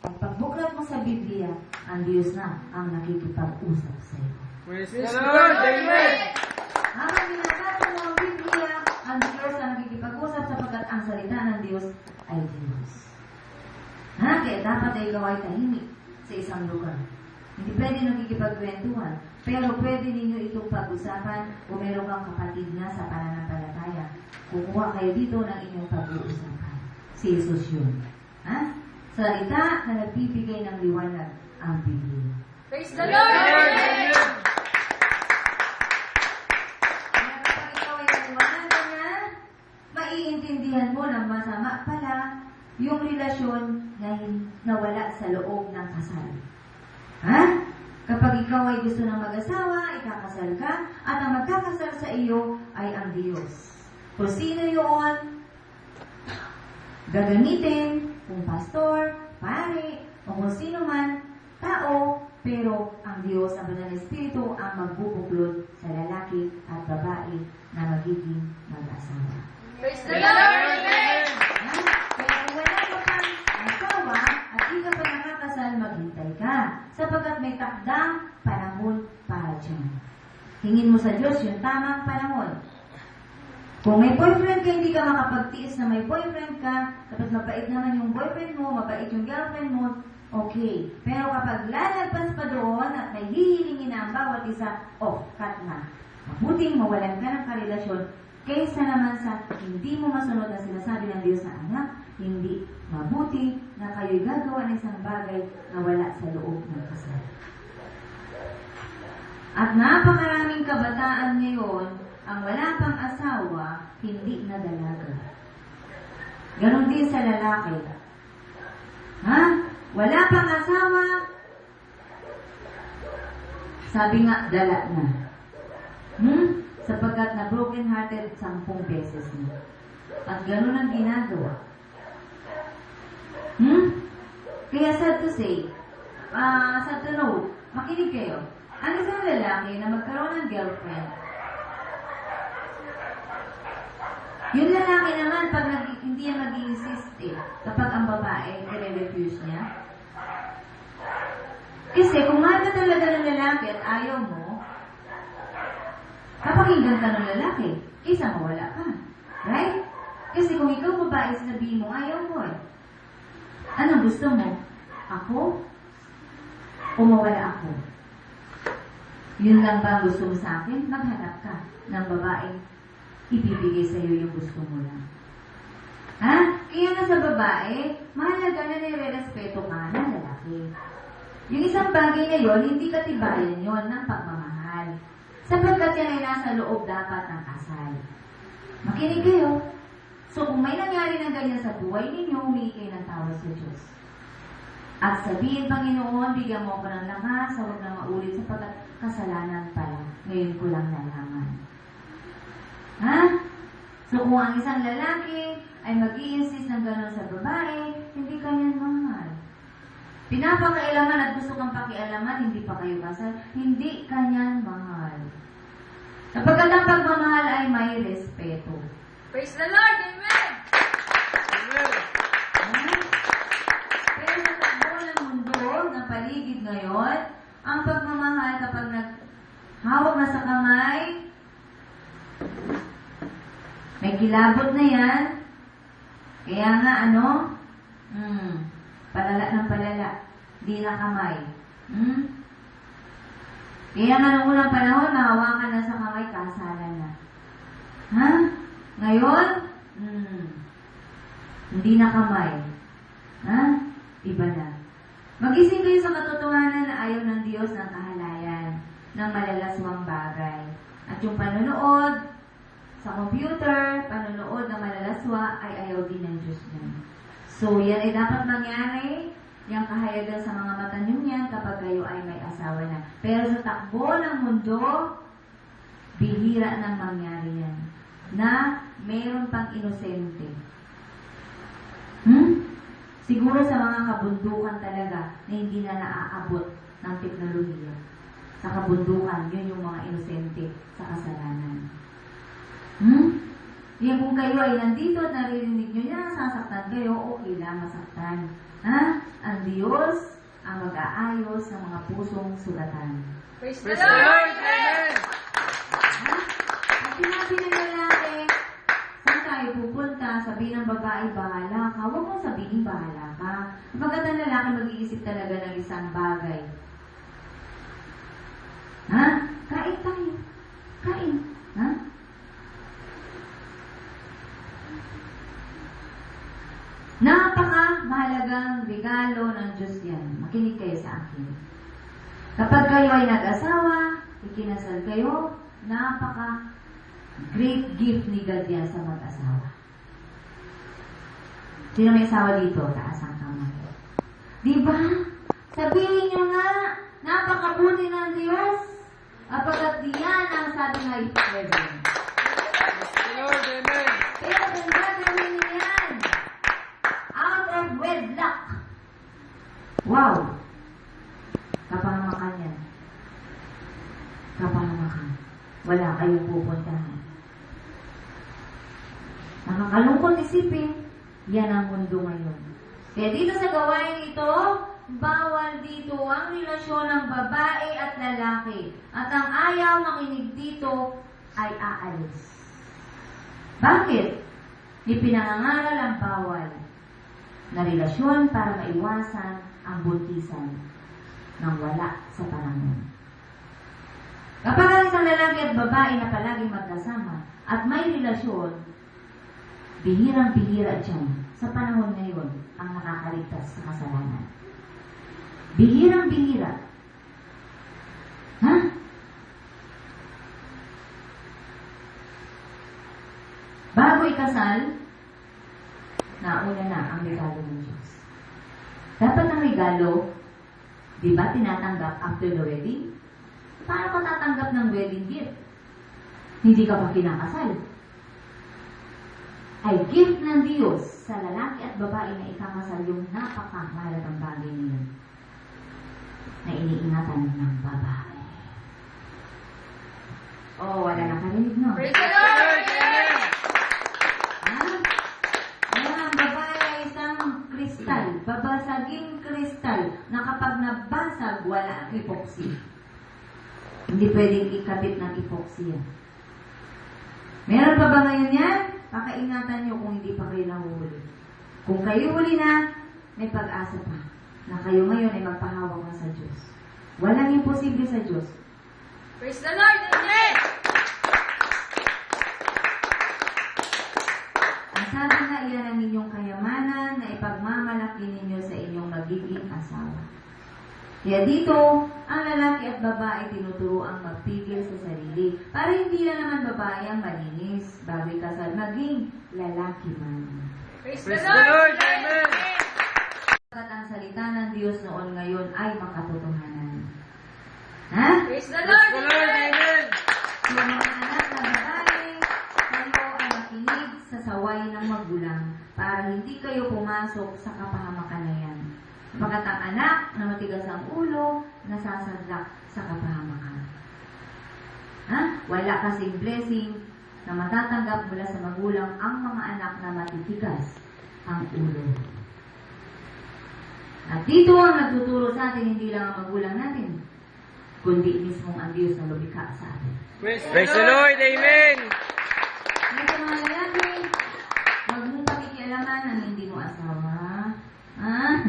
Pagbuklat mo sa Biblia, ang Diyos na ang nakikipag-usap sa iyo. Praise the Lord! Amen! Habang binabasa mo ang Biblia, ang Diyos ang nakikipag-usap sapagkat ang salita ng Diyos ay Diyos. Kaya dapat ay ikaw ay tahimik sa isang lugar. Hindi pwede nakikipagkwentuhan, pero pwede ninyo itong pag-usapan kung meron kang kapatid na sa pananampalataya. Kukuha kayo dito ng inyong pag-uusapan. Si Jesus yun. Salita na nagbibigay ng liwanag ang Biblia. Praise the Lord! Amen! Kaya kapag ikaw ay naliwanagan na, maiintindihan mo na masama pala yung relasyon na nawala sa loob ng kasal. Kapag ikaw ay gusto ng mag-asawa, ikakasal ka, at ang magkakasal sa iyo ay ang Diyos. Kung sino yun, gagamitin, kung pastor, pare, o kung sino man, tao, pero ang Diyos, ang Banal na Espiritu, ang magbubuklod sa lalaki at babae na magiging mag-asawa. Praise the Lord! Amen! Kaya kung wala ka pang asawa at di ka pa nakakasal, maghintay ka, sapagkat may takdang panahon para dyan. Hingin mo sa Diyos yung tamang panahon. Kung may boyfriend ka, hindi ka makapagtiis na may boyfriend ka, kapag mabait naman yung boyfriend mo, mabait yung girlfriend mo, okay. Pero kapag lalagpas pa doon at may hihilingin na ang bawat isa, cut na. Mabuting mawalan ka ng karelasyon kaysa naman sa hindi mo masunod na sinasabi ng Diyos sa anak, hindi mabuti na kayo'y gagawa ng isang bagay na wala sa loob ng kasal. At napakaraming kabataan ngayon, ang wala pang asawa, hindi na dalaga. Ganon din sa lalaki. Wala pang asawa, sabi nga, dala na. Sapagkat na broken-hearted 10 beses na. At ganon ang ginagawa. Kaya sad to say, sad to know, makinig kayo. Ang isang lalaki na magkaroon ng girlfriend, yung lalaki naman, pag hindi yan mag-i-insist kapag ang babae, i-refuse niya. Kasi kung mahal ka talaga ng lalaki at ayaw mo, papakinggan ka ng lalaki, kaysa mawala ka. Right? Kasi kung ikaw babae, sabihin mo, ayaw mo Anong gusto mo? Ako? O mawala ako? Yun lang ba ang gusto mo sa akin? Maghanap ka ng babae ibibigay sa iyo yung gusto mo lang. Kaya nga sa babae, mahalaga na nire-respeto ka ng lalaki. Yung isang bagay na yon, hindi katibayan yon ng pagmamahal. Sapagkat yan ay nasa loob dapat ng kasal. Makinig kayo. So kung may nangyari ng ganyan sa buhay ninyo, humingi kayo ng tawad sa Diyos. At sabihin, Panginoon, bigyan mo ako ng lakas, huwag na maulit sapagkat kasalanan pala. Ngayon ko lang nalaman. So kung ang isang lalaki ay mag-i-insist ng gano'n sa babae, hindi ka niyan mahal. Pinapakailaman at gusto kang pakialaman, hindi pa kayo kasal, hindi ka niyan mahal. Sapagkat ang pagmamahal ay may respeto. Praise the Lord! Amen! Amen! Pero sa takbo ng mundo, ng paligid ngayon, ang pagmamahal kapag naghawak na sa kamay, may kilabot na yan. Kaya nga, palala ng palala. Di na kamay. Kaya nga, noong unang panahon, mahawakan na sa kamay, kasalan na. Ngayon, hindi na kamay. Iba na. Mag-isip kayo sa katotohanan na ayaw ng Diyos ng kahalayan, ng malalaswang bagay. At yung panonood sa computer, panonood ng malalaswa, ay ayaw din ng Diyos niyan. So, yan ay dapat mangyari, yung kahayagan sa mga mata niyo yan kapag kayo ay may asawa na. Pero sa takbo ng mundo, bihira nang mangyari yan. Na mayroon pang inosente. Siguro sa mga kabundukan talaga na hindi na naaabot ng teknolohiya. Sa kabundukan, yun yung mga inosente sa kasalanan. Yan kung kayo ay nandito at naririnig nyo niya, sasaktan kayo, okay lang masaktan. Ha? Ang Diyos ang mag-aayos ng mga pusong sulatan. Praise the Praise the Lord. Lord. Amen. Ha? At sinabi ng lalaki, saan tayo pupunta? Sabi ng babae, bahala ka. Huwag mong sabihin, bahala ka. Kapag ang lalaki mag-iisip talaga ng isang bagay. Ha? Kain tayo. Kain. Ha? Napaka-mahalagang regalo ng Diyos yan. Makinig kayo sa akin. Kapag kayo ay nag-asawa, ikinasal kayo, napaka-great gift ni God yan sa mag-asawa. Sino may asawa dito? Taas ang kamay. Diba? Sabihin nyo nga, napakabuti ng Diyos. Kapag diyan ang sabi nga ipapresent. Praise the Lord. Amen. Pero kung gagawin niyo yan, out of wedlock. Wow! Kapahamakan yan. Kapahamakan. Wala kayong pupuntahan. Nakakalungkot isipin, yan ang mundo ngayon. Kaya dito sa gawain ito, bawal dito ang relasyon ng babae at lalaki. At ang ayaw makinig dito ay aalis. Bakit? Ipinangangaral ang bawal na relasyon para maiwasan ang buntisan ng wala sa panahon. Kapag ang isang lalaki at babae na palaging magkasama at may relasyon, bihirang-bihira dyan sa panahon ngayon ang nakakaligtas sa kasalanan. Bihirang-bihira. Ha? Bago ikasal, nauna na ang regalo ng Diyos. Dapat ang regalo, di ba tinatanggap after the wedding? Paano ka tatanggap ng wedding gift? Hindi ka pa kinakasal. Ay gift ng Diyos sa lalaki at babae na ikakasal yung napakamahalagang bagay niyo na iniingatan ng babae. Oh, wala na karinig, no? Praise the Lord. Amen. Ang babae ay isang kristal, babasaging kristal, na kapag nabasag, wala ang epoxy. Hindi pwedeng ikabit ng epoxy yan. Meron pa ba ngayon yan? Pakaingatan nyo kung hindi pa kayo nahuhuli. Kung kayo huli na, may pag-asa pa na kayo ngayon ay magpahawak na sa Diyos. Walang imposible sa Diyos. Praise the Lord. Amen. Ang sabi nga, iyan ang inyong kayamanan na ipagmamalaki ninyo sa inyong magiging asawa. Kaya dito, ang lalaki at babae tinuturo ang magpigil sa sarili para hindi na naman babae ang malinis bago ikasal, maging lalaki man. Praise Praise the the Lord. Lord. Amen. At ang salita ng Diyos noon ngayon ay makatotohanan. Ha? Praise the Praise Lord. the Lord. Amen. Yung mga anak na babae, kayo ay makinig sa saway ng magulang para hindi kayo pumasok sa kapahamakan na yan. Pagkat ang anak na matigas ang ulo, nasasadlak sa kapahamakan. Ha? Wala kasing blessing na matatanggap mula sa magulang ang mga anak na matitigas ang ulo. At dito ang nagtuturo sa atin, hindi lang ang magulang natin, kundi mismong ang Diyos na lumikha sa atin. Praise the Lord. Amen. Kaya sa mga lalaki, huwag mong pakikialaman ang hindi mo asawa. Ha?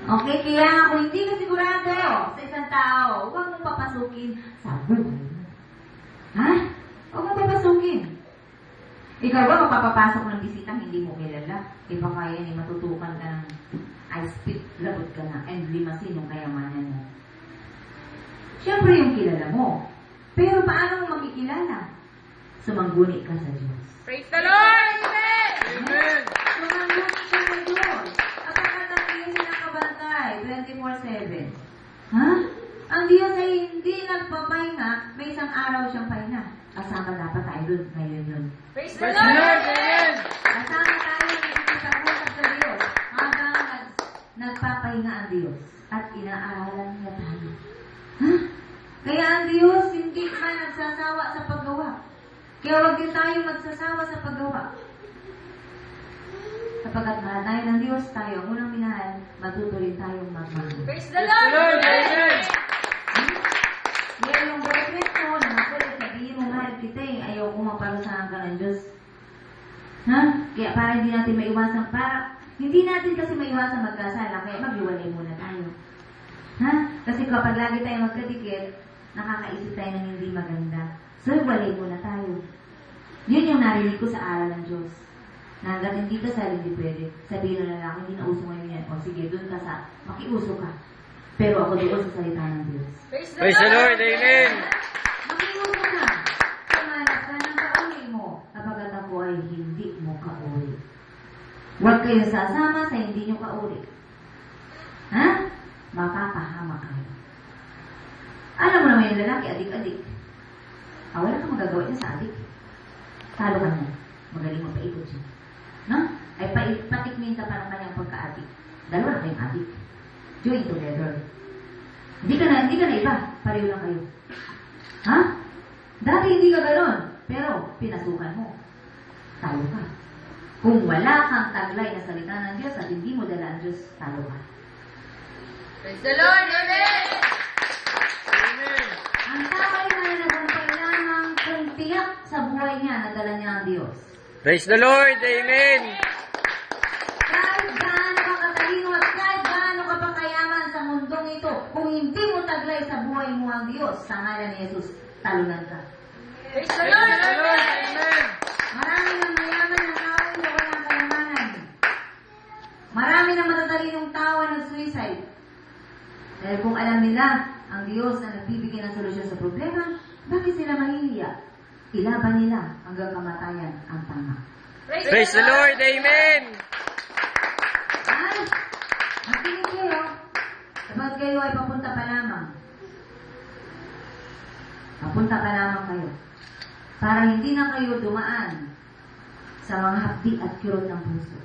Okay, kaya kung hindi ka sigurado sa isang tao, huwag mong papasukin sa buhay. Ha? Huwag mong papasukin. Ikaw ba magpapapasok ng bisitang hindi mo kilala? Iba kaya ni matutukan ka ng ice pick, labot ka na, and limasin yung kayamanan mo. Siyempre yung kilala mo. Pero paano mo makikilala? Sumangguni ka sa Diyos. Praise the Lord. Amen. Amen. Sumangguni ka sa Diyos. At ang katatingin sinakabantay, 24/7. Ha? Ang Diyos ay hindi nagpapahinga, may isang araw siyang pahinga. Kasama dapat tayo doon ngayon yun. Praise the Praise the Lord. Lord. Amen. Kasama tayo nakikipag-usap sa Diyos habang nagpapahinga ang Diyos at inaaralan niya tayo. Ha? Kaya ang Diyos hindi man nagsasawa sa paggawa. Kaya huwag din tayong magsasawa sa paggawa. Kapagkat mahal tayo ng Diyos, tayo ang unang minahal, matuto rin tayong magmahal. Praise the Praise the Lord. Lord. Amen. Ngayon yung boyfriend mo, na makulit, sabihin mo, mahal kita eh, ayaw ko maparusahan ka ng Diyos. Ha? Kaya para hindi natin maiwasan, hindi natin kasi maiwasan magkasala, kaya maghiwalay muna tayo. Ha? Kasi kapag lagi tayo magkadikit, nakakaisip tayo ng hindi maganda. So, hiwalay muna tayo. Yun yung narinig ko sa aral ng Diyos. Na hanggang hindi ka sa hindi pwede. Sabihin ng lalaki, hindi na uso ngayon yan. O sige, doon ka sa, makiuso ka. Pero ako doon sa salita ng Diyos. Praise the Lord. Amen. Makiuso ka. Kumanap ka ng kauli mo. Kapagkat ako ay hindi mo kauli. Huwag kayo sasama sa hindi nyo kauli. Ha? Makakahama kayo. Alam mo naman yung lalaki, adik-adik. Wala kang magagawa niya sa adik. Talo ka niya. Magaling magpaikot siya. No? Ay patikmin ka parang kanyang pagka-adik. Dalawa na kayong adik. Join together. Hindi ka na iba. Pareho lang kayo. Ha? Dati hindi ka gano'n. Pero pinasukan mo. Talo ka. Kung wala kang taglay na salita ng Diyos at hindi mo dala ang Diyos, talo ka. Praise the Lord. Amen. Amen. Ang tao ay nananagumpay lamang kung tiyak sa buhay niya na dala niya ang Diyos. Praise the Lord. Amen. Kahit gaano ka katalino at kahit gaano ka pa kayaman sa mundong ito, kung hindi mo taglay sa buhay mo ang Diyos, sa ngalan ni Jesus, talunan ka. Praise the Praise Lord. the Lord. Amen. Marami ng mayaman ng tao na walang kayamanan. Marami ng matatalinong tao na nag-suicide. Dahil kung alam nila ang Diyos na nagbibigay ng solusyon sa problema, bakit sila mahihiya? Ilaban nila hanggang kamatayan ang tama. Praise the Lord. Amen. Ay, makinig kayo. Kapag kayo ay papunta pa lamang. Papunta pa lamang kayo. Para hindi na kayo dumaan sa mga hapdi at kirot ng puso.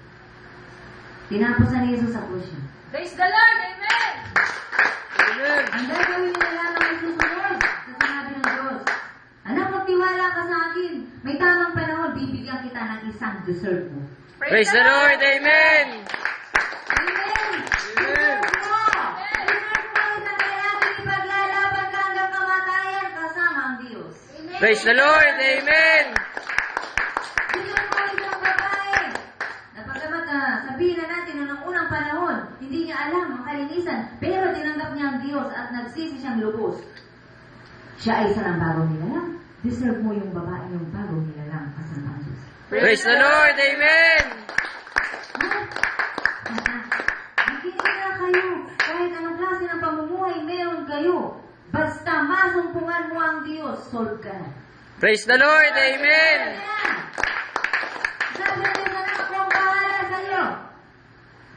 Tinapusan ni Jesus sa krus siya. Praise the Lord. Amen. Amen. Ang gagawin nila lamang ay susunod sa sinabi ng Diyos. Anak, magtiwala ka sa akin. May tamang panahon, bibigyan kita ng isang deserve mo. Praise the Lord. Amen. Amen! Deserve mo! Deserve mo isang lalaki ipaglalaban ka hanggang kamatayan kasama ang Diyos. Praise the Lord. Amen. Deserve mo isang babae. Napagamat na sabihin na natin noong unang panahon, hindi niya alam ang kalinisan, pero tinanggap niya ang Diyos at nagsisi siyang lubos. Siya ay isa ng bagong nilalang. Deserve mo yung babae yung bagong nilalang kasama ang Diyos. Praise the Lord. Amen. Makinig na kayo. Kahit anong klase ng pamumuhay meron kayo. Basta masumpungan mo ang Diyos, solve ka na. Praise the Lord. Amen. Sabi ng Diyos na ako ang bahala sa iyo.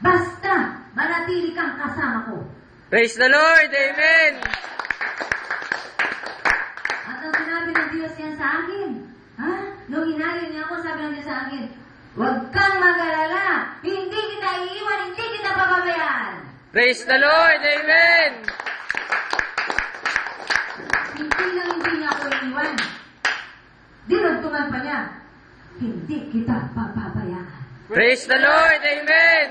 Basta manatili kang kasama ko. Praise the Lord. Amen. At ang sinabi ng Diyos yan sa akin, ha? Nung hinalin niya ako, sabi ng Diyos sa akin, huwag kang mag-alala. Hindi kita iiwan, hindi kita pababayaan. Praise the Lord. Amen. Hindi lang hindi niya ako iniwan. Dinagtungan pa niya. Hindi kita pababayaan. Praise the Lord. Amen.